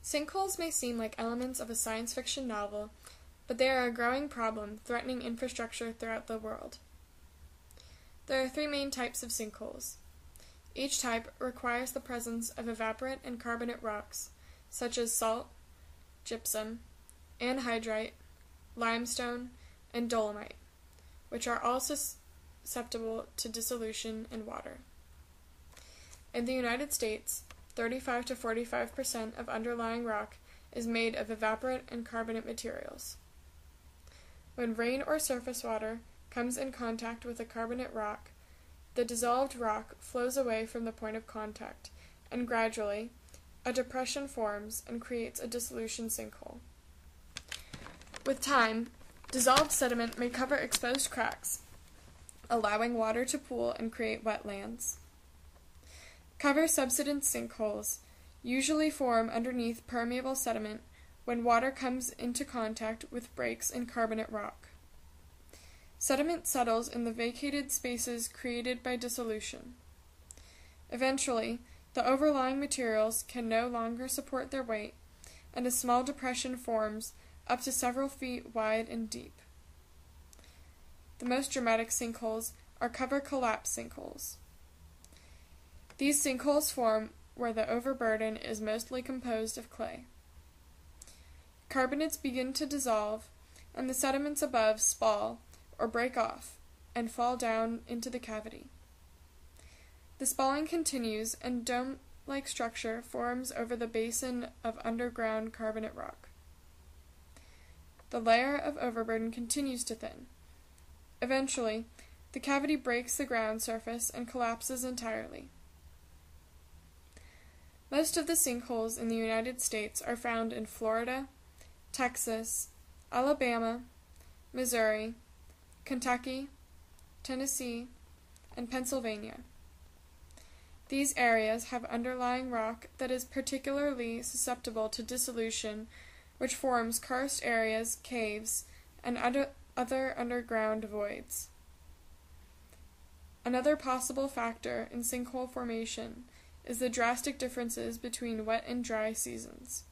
Sinkholes may seem like elements of a science fiction novel, but they are a growing problem threatening infrastructure throughout the world. There are three main types of sinkholes. Each type requires the presence of evaporate and carbonate rocks, such as salt, gypsum, anhydrite, limestone, and dolomite, which are all susceptible to dissolution in water. In the United States, 35 to 45% of underlying rock is made of evaporate and carbonate materials. When rain or surface water comes in contact with a carbonate rock, the dissolved rock flows away from the point of contact, and gradually, a depression forms and creates a dissolution sinkhole. With time, dissolved sediment may cover exposed cracks, allowing water to pool and create wetlands. Cover subsidence sinkholes usually form underneath permeable sediment when water comes into contact with breaks in carbonate rock. Sediment settles in the vacated spaces created by dissolution. Eventually, the overlying materials can no longer support their weight, and a small depression forms up to several feet wide and deep. The most dramatic sinkholes are cover collapse sinkholes. These sinkholes form where the overburden is mostly composed of clay. Carbonates begin to dissolve, and the sediments above spall or break off and fall down into the cavity. The spalling continues, and dome-like structure forms over the basin of underground carbonate rock. The layer of overburden continues to thin. Eventually, the cavity breaks the ground surface and collapses entirely. Most of the sinkholes in the United States are found in Florida, Texas, Alabama, Missouri, Kentucky, Tennessee, and Pennsylvania. These areas have underlying rock that is particularly susceptible to dissolution, which forms karst areas, caves, and other underground voids. Another possible factor in sinkhole formation is the drastic differences between wet and dry seasons.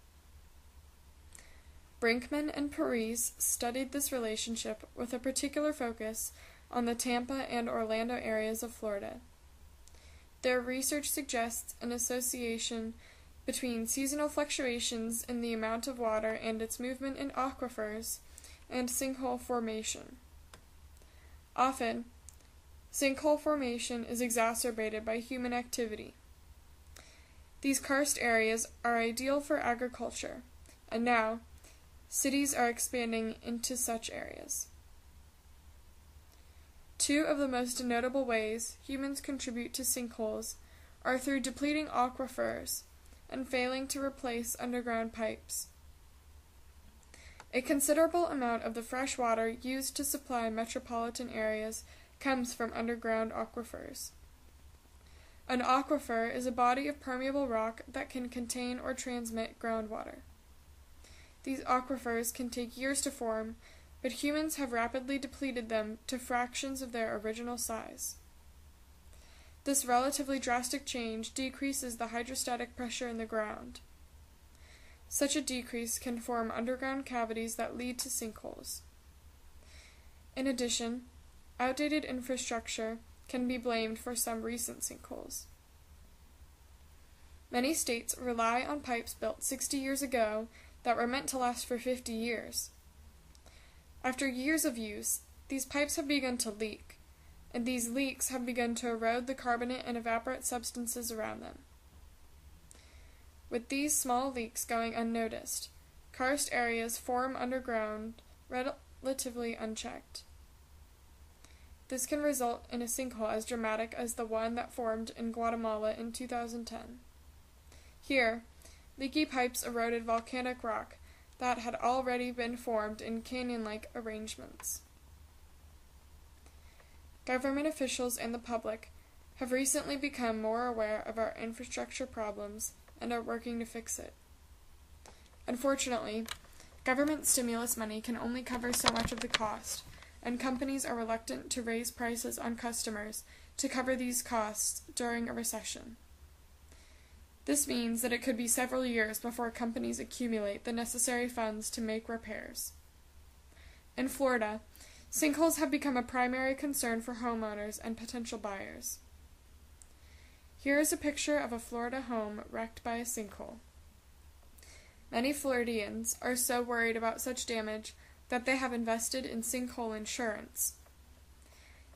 Brinkman and Parise studied this relationship with a particular focus on the Tampa and Orlando areas of Florida. Their research suggests an association between seasonal fluctuations in the amount of water and its movement in aquifers and sinkhole formation. Often, sinkhole formation is exacerbated by human activity. These karst areas are ideal for agriculture, and now, cities are expanding into such areas. Two of the most notable ways humans contribute to sinkholes are through depleting aquifers and failing to replace underground pipes. A considerable amount of the fresh water used to supply metropolitan areas comes from underground aquifers. An aquifer is a body of permeable rock that can contain or transmit groundwater. These aquifers can take years to form, but humans have rapidly depleted them to fractions of their original size. This relatively drastic change decreases the hydrostatic pressure in the ground. Such a decrease can form underground cavities that lead to sinkholes. In addition, outdated infrastructure can be blamed for some recent sinkholes. Many states rely on pipes built 60 years ago that were meant to last for 50 years. After years of use, these pipes have begun to leak, and these leaks have begun to erode the carbonate and evaporate substances around them. With these small leaks going unnoticed, karst areas form underground relatively unchecked. This can result in a sinkhole as dramatic as the one that formed in Guatemala in 2010. Here, leaky pipes eroded volcanic rock that had already been formed in canyon-like arrangements. Government officials and the public have recently become more aware of our infrastructure problems and are working to fix it. Unfortunately, government stimulus money can only cover so much of the cost, and companies are reluctant to raise prices on customers to cover these costs during a recession. This means that it could be several years before companies accumulate the necessary funds to make repairs. In Florida, sinkholes have become a primary concern for homeowners and potential buyers. Here is a picture of a Florida home wrecked by a sinkhole. Many Floridians are so worried about such damage that they have invested in sinkhole insurance.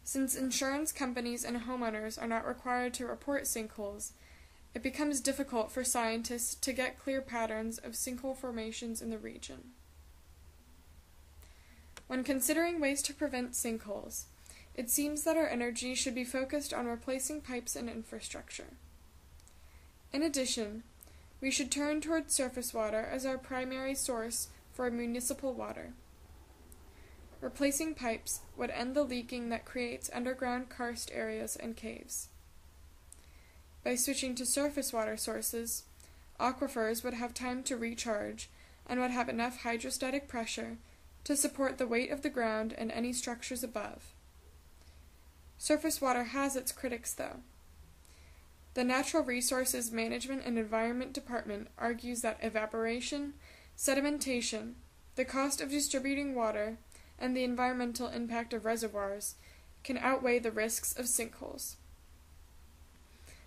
Since insurance companies and homeowners are not required to report sinkholes, it becomes difficult for scientists to get clear patterns of sinkhole formations in the region. When considering ways to prevent sinkholes, it seems that our energy should be focused on replacing pipes and infrastructure. In addition, we should turn towards surface water as our primary source for municipal water. Replacing pipes would end the leaking that creates underground karst areas and caves. By switching to surface water sources, aquifers would have time to recharge and would have enough hydrostatic pressure to support the weight of the ground and any structures above. Surface water has its critics, though. The Natural Resources Management and Environment Department argues that evaporation, sedimentation, the cost of distributing water, and the environmental impact of reservoirs can outweigh the risks of sinkholes.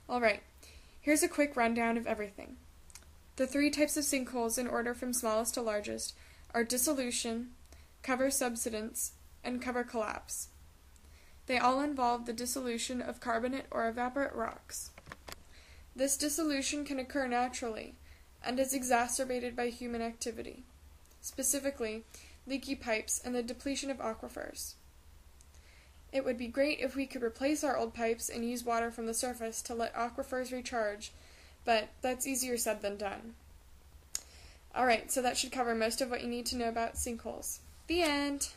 Alright, here's a quick rundown of everything. The 3 types of sinkholes in order from smallest to largest are dissolution, cover subsidence, and cover collapse. They all involve the dissolution of carbonate or evaporate rocks. This dissolution can occur naturally and is exacerbated by human activity, specifically leaky pipes and the depletion of aquifers. It would be great if we could replace our old pipes and use water from the surface to let aquifers recharge, but that's easier said than done. Alright, so that should cover most of what you need to know about sinkholes. The end!